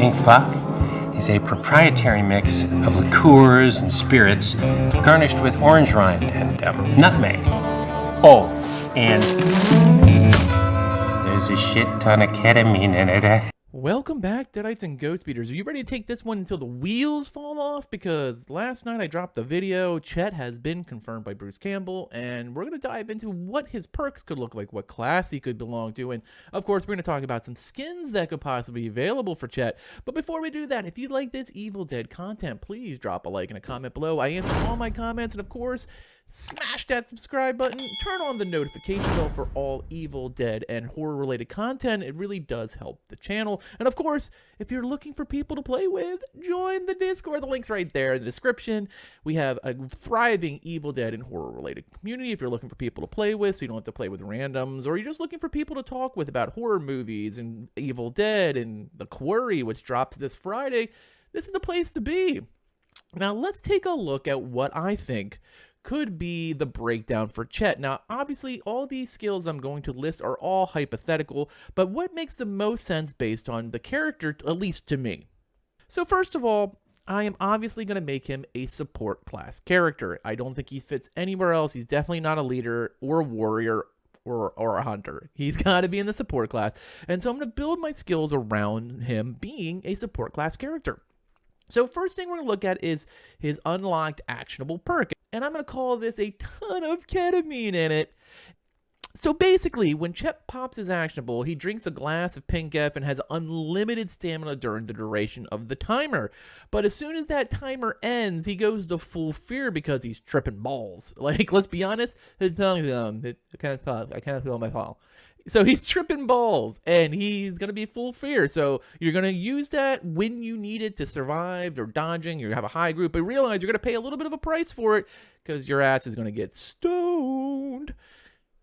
Pink Fuck is a proprietary mix of liqueurs and spirits garnished with orange rind and nutmeg. Oh, and there's a shit ton of ketamine in it. Welcome back, Deadites and Ghost Beaters. Are you ready to take this one until the wheels fall off? Because last night I dropped the video. Chet has been confirmed by Bruce Campbell, and we're going to dive into what his perks could look like, what class he could belong to, and of course we're going to talk about some skins that could possibly be available for Chet. But before we do that, if you like this Evil Dead content, please drop a like and a comment below. I answer all my comments, and of course, smash that subscribe button, turn on the notification bell for all Evil Dead and horror related content. It really does help the channel. And of course, if you're looking for people to play with, join the Discord. The link's right there in the description. We have a thriving Evil Dead and horror related community if you're looking for people to play with, so you don't have to play with randoms, or you're just looking for people to talk with about horror movies and Evil Dead and The Quarry, which drops this Friday. This is the place to be. Now let's take a look at what I think could be the breakdown for Chet. Now, obviously, all these skills I'm going to list are all hypothetical, but what makes the most sense based on the character, at least to me? So first of all, I am obviously going to make him a support class character. I don't think he fits anywhere else. He's definitely not a leader or a warrior or a hunter. He's got to be in the support class. And so I'm going to build my skills around him being a support class character. So first thing we're going to look at is his unlocked actionable perk. And I'm going to call this a ton of ketamine in it. So basically, when Chet pops his actionable, he drinks a glass of Pink F and has unlimited stamina during the duration of the timer. But as soon as that timer ends, he goes to full fear because he's tripping balls. Like, let's be honest, I can't feel my fall. So he's tripping balls, and he's going to be full fear. So you're going to use that when you need it to survive or dodging. You have a high group, but realize you're going to pay a little bit of a price for it because your ass is going to get stoned.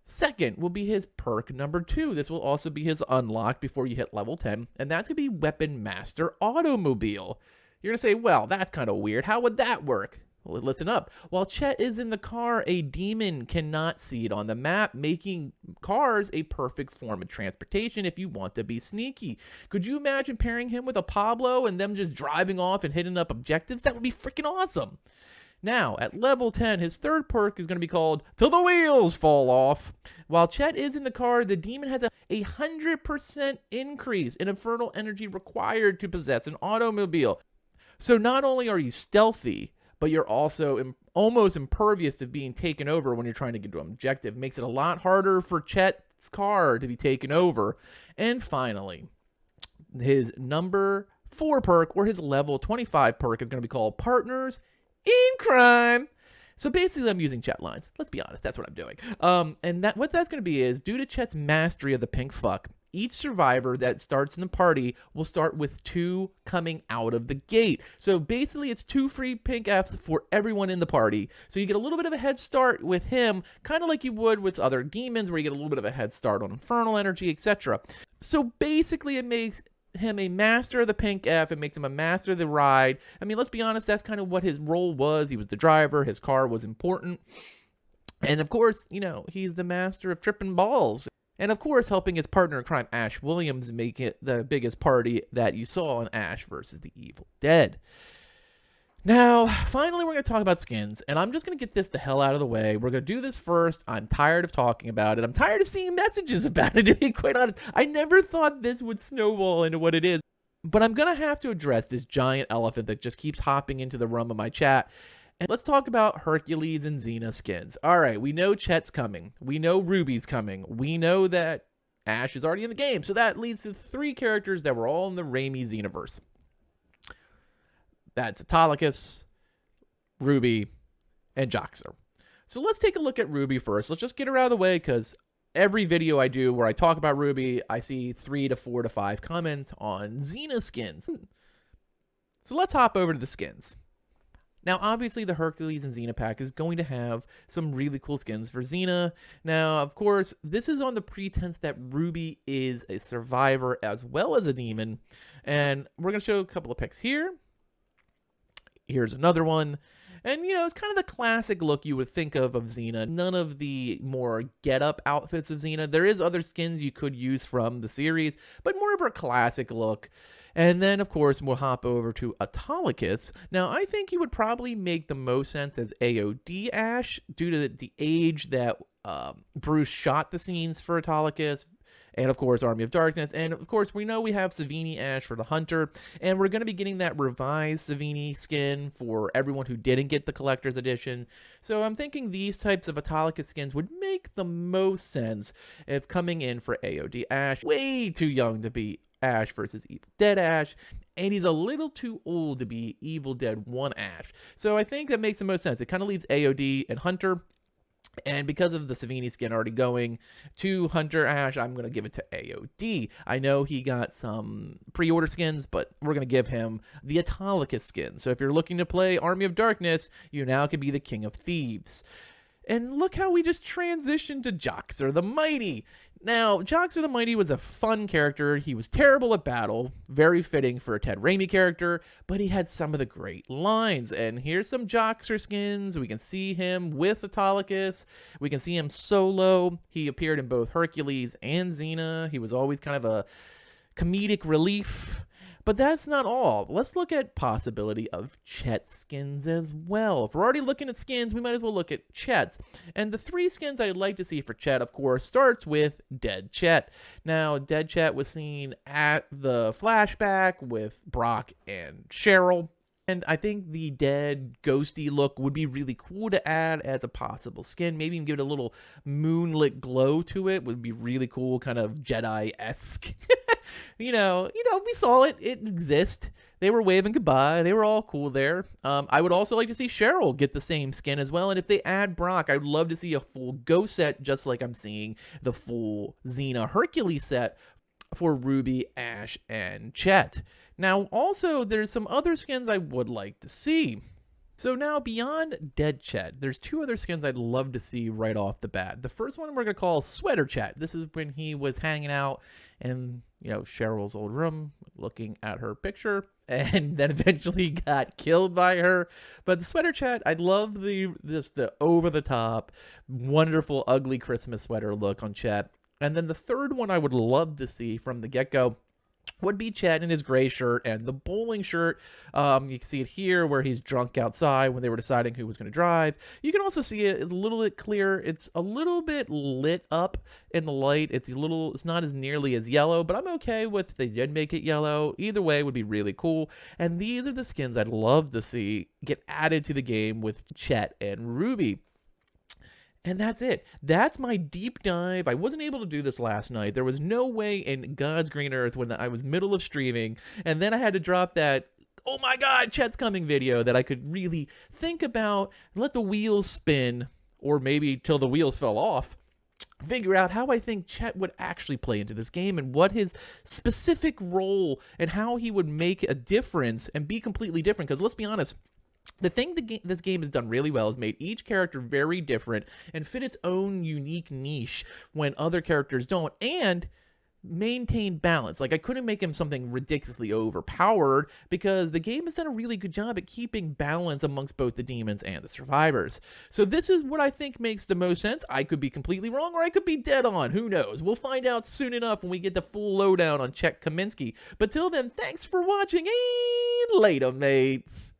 Second will be his perk number 2. This will also be his unlock before you hit level 10, and that's going to be Weapon Master Automobile. You're going to say, well, that's kind of weird. How would that work? Well, listen up. While Chet is in the car, a demon cannot see it on the map, making cars a perfect form of transportation if you want to be sneaky. Could you imagine pairing him with a Pablo and them just driving off and hitting up objectives? That would be freaking awesome. Now, at level 10, his third perk is going to be called Till the Wheels Fall Off. While Chet is in the car, the demon has a 100% increase in infernal energy required to possess an automobile. So not only are you stealthy, but you're also almost impervious to being taken over when you're trying to get to an objective. Makes it a lot harder for Chet's car to be taken over. And finally, his number 4 perk, or his level 25 perk, is going to be called Partners in Crime. So basically, I'm using Chet lines. Let's be honest, that's what I'm doing. And what that's going to be is, due to Chet's mastery of the Pink Fuck, each survivor that starts in the party will start with 2 coming out of the gate. So basically, it's 2 free Pink Fs for everyone in the party. So you get a little bit of a head start with him, kind of like you would with other demons, where you get a little bit of a head start on infernal energy, etc. So basically, it makes him a master of the Pink F. It makes him a master of the ride. I mean, let's be honest, that's kind of what his role was. He was the driver. His car was important. And of course, you know, he's the master of tripping balls. And of course, helping his partner in crime, Ash Williams, make it the biggest party that you saw in Ash versus the Evil Dead. Now, finally, we're going to talk about skins, and I'm just going to get this the hell out of the way. We're going to do this first. I'm tired of talking about it. I'm tired of seeing messages about it, to be quite honest. I never thought this would snowball into what it is, but I'm going to have to address this giant elephant that just keeps hopping into the room of my chat. And let's talk about Hercules and Xena Skins. All right, we know Chet's coming. We know Ruby's coming. We know that Ash is already in the game. So that leads to 3 characters that were all in the Raimi Xenaverse. That's Atollicus, Ruby, and Joxer. So let's take a look at Ruby first. Let's just get her out of the way, because every video I do where I talk about Ruby, I see 3 to 4 to 5 comments on Xena Skins. So let's hop over to the skins. Now, obviously, the Hercules and Xena pack is going to have some really cool skins for Xena. Now, of course, this is on the pretense that Ruby is a survivor as well as a demon. And we're going to show a couple of pics here. Here's another one. And, it's kind of the classic look you would think of Xena. None of the more get-up outfits of Xena. There is other skins you could use from the series, but more of her classic look. And then, of course, we'll hop over to Atollicus. Now, I think he would probably make the most sense as AOD Ash due to the age that Bruce shot the scenes for Atollicus. And, of course, Army of Darkness. And, of course, we know we have Savini Ash for the Hunter. And we're going to be getting that revised Savini skin for everyone who didn't get the Collector's Edition. So I'm thinking these types of Atollicus skins would make the most sense if coming in for AOD Ash. Way too young to be Ash versus Evil Dead Ash. And he's a little too old to be Evil Dead 1 Ash. So I think that makes the most sense. It kind of leaves AOD and Hunter. And because of the Savini skin already going to Hunter Ash, I'm going to give it to AOD. I know he got some pre-order skins, but we're going to give him the Atollicus skin. So if you're looking to play Army of Darkness, you now can be the King of Thieves. And look how we just transitioned to Joxer the Mighty. Now, Joxer the Mighty was a fun character. He was terrible at battle, very fitting for a Ted Raimi character, but he had some of the great lines. And here's some Joxer skins. We can see him with Atollicus. We can see him solo. He appeared in both Hercules and Xena. He was always kind of a comedic relief. But that's not all. Let's look at possibility of Chet skins as well. If we're already looking at skins, we might as well look at Chet's. And the 3 skins I'd like to see for Chet, of course, starts with Dead Chet. Now, Dead Chet was seen at the flashback with Brock and Cheryl. And I think the dead, ghosty look would be really cool to add as a possible skin. Maybe even give it a little moonlit glow to it. Would be really cool, kind of Jedi-esque. we saw it. It exists. They were waving goodbye. They were all cool there. I would also like to see Cheryl get the same skin as well. And if they add Brock, I would love to see a full ghost set, just like I'm seeing the full Xena Hercules set for Ruby, Ash, and Chet. Now, also, there's some other skins I would like to see. So now, beyond Dead Chet, there's 2 other skins I'd love to see right off the bat. The first one we're going to call Sweater Chet. This is when he was hanging out in, Cheryl's old room, looking at her picture, and then eventually got killed by her. But the Sweater Chet, I'd love the over-the-top, wonderful, ugly Christmas sweater look on Chet. And then the third one I would love to see from the get-go would be Chet in his gray shirt and the bowling shirt. You can see it here where he's drunk outside when they were deciding who was going to drive. You can also see it a little bit clearer. It's a little bit lit up in the light. It's not as nearly as yellow, but I'm okay with if they did make it yellow. Either way would be really cool. And these are the skins I'd love to see get added to the game with Chet and Ruby. And that's it. That's my deep dive. I wasn't able to do this last night. There was no way in God's green earth when I was middle of streaming, and then I had to drop that, oh my God, Chet's coming video that I could really think about, let the wheels spin, or maybe till the wheels fell off, figure out how I think Chet would actually play into this game and what his specific role and how he would make a difference and be completely different. Because let's be honest, the thing this game has done really well is made each character very different and fit its own unique niche when other characters don't, and maintain balance. Like, I couldn't make him something ridiculously overpowered because the game has done a really good job at keeping balance amongst both the demons and the survivors. So this is what I think makes the most sense. I could be completely wrong or I could be dead on. Who knows? We'll find out soon enough when we get the full lowdown on Chet Kaminski. But till then, thanks for watching and later, mates.